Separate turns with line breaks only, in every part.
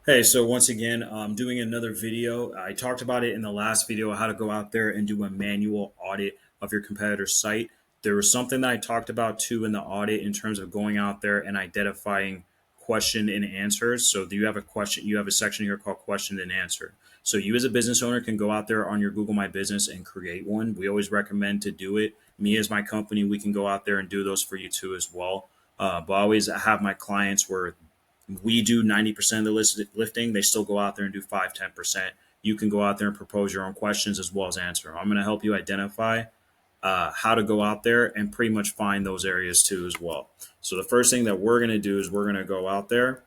Hey, so once again, I'm doing another video. I talked about it in the last video, how to go out there and do a manual audit of your competitor's site. There was something that I talked about too in the audit in terms of going out there and identifying question and answers. So do you have a question? You have a section here called question and answer. So you as a business owner can go out there on your Google My Business and create one. We always recommend to do it. Me as my company, we can go out there and do those for you too as well. But I always have my clients where we do 90% of the lifting. They still go out there and do 5-10%. You can go out there and propose your own questions as well as answer them. I'm going to help you identify how to go out there and pretty much find those areas too as well. So the first thing that we're going to do is we're going to go out there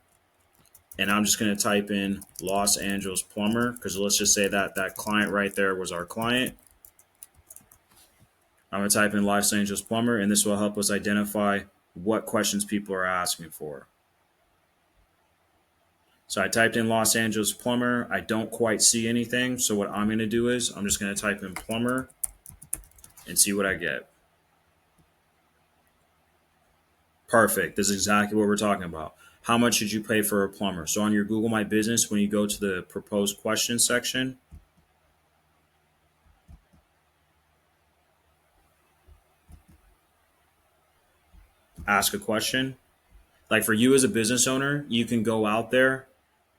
and I'm just going to type in Los Angeles plumber, because let's just say that that client right there was our client. I'm going to type in Los Angeles plumber, and this will help us identify what questions people are asking for. So I typed in Los Angeles plumber. I don't quite see anything. So what I'm going to do is I'm just going to type in plumber and see what I get. Perfect. This is exactly what we're talking about. How much should you pay for a plumber? So on your Google My Business, when you go to the proposed question section, ask a question. Like for you as a business owner, you can go out there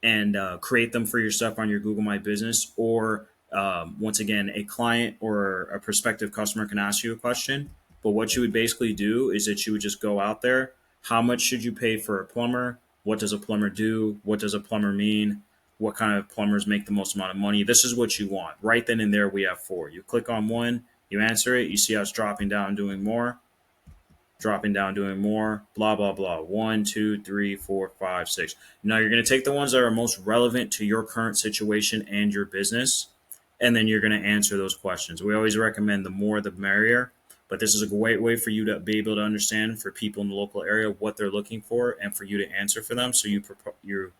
and create them for yourself on your Google My Business. Or once again, a client or a prospective customer can ask you a question. But what you would basically do is that you would just go out there. How much should you pay for a plumber? What does a plumber do? What does a plumber mean? What kind of plumbers make the most amount of money? This is what you want. Right then and there, we have four. You click on one, you answer it, you see how it's dropping down, doing more, dropping down, doing more, blah, blah, blah. 1, 2, 3, 4, 5, 6. Now you're going to take the ones that are most relevant to your current situation and your business, and then you're going to answer those questions. We always recommend the more the merrier, but this is a great way for you to be able to understand for people in the local area what they're looking for and for you to answer for them. So you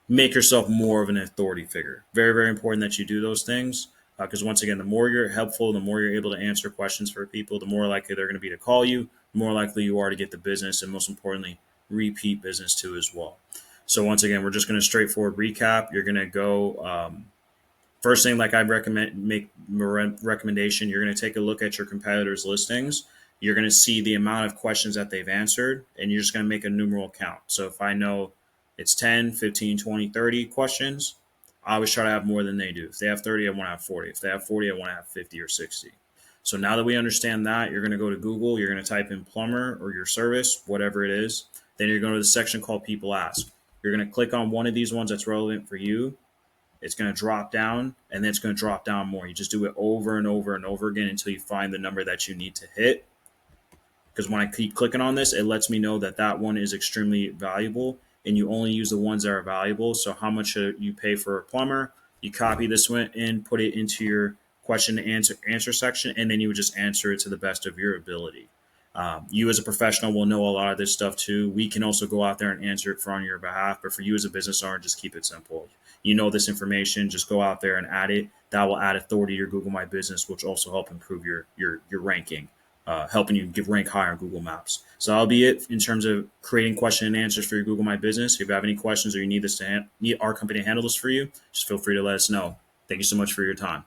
make yourself more of an authority figure. Very, very important that you do those things, because once again, the more you're helpful, the more you're able to answer questions for people, the more likely they're going to be to call you, the more likely you are to get the business, and most importantly, repeat business too as well. So once again, we're just going to straightforward recap. You're going to go first thing, like I make recommendation. You're going to take a look at your competitors' listings. You're going to see the amount of questions that they've answered, and you're just going to make a numeral count. So if I know it's 10, 15, 20, 30 questions, I always try to have more than they do. If they have 30, I want to have 40. If they have 40, I want to have 50 or 60. So now that we understand that, you're going to go to Google, you're going to type in plumber or your service, whatever it is. Then you're going to the section called People Ask. You're going to click on one of these ones that's relevant for you. It's going to drop down, and then it's going to drop down more. You just do it over and over and over again until you find the number that you need to hit. Because when I keep clicking on this, it lets me know that that one is extremely valuable, and you only use the ones that are valuable. So how much you pay for a plumber? You copy this one in, put it into your question and answer section, and then you would just answer it to the best of your ability. You as a professional will know a lot of this stuff too. We can also go out there and answer it on your behalf, but for you as a business owner, just keep it simple. You know this information, just go out there and add it. That will add authority to your Google My Business, which also help improve your ranking, helping you give rank higher on Google Maps. So that'll be it in terms of creating question and answers for your Google My Business. If you have any questions or you need this to need our company to handle this for you, just feel free to let us know. Thank you so much for your time.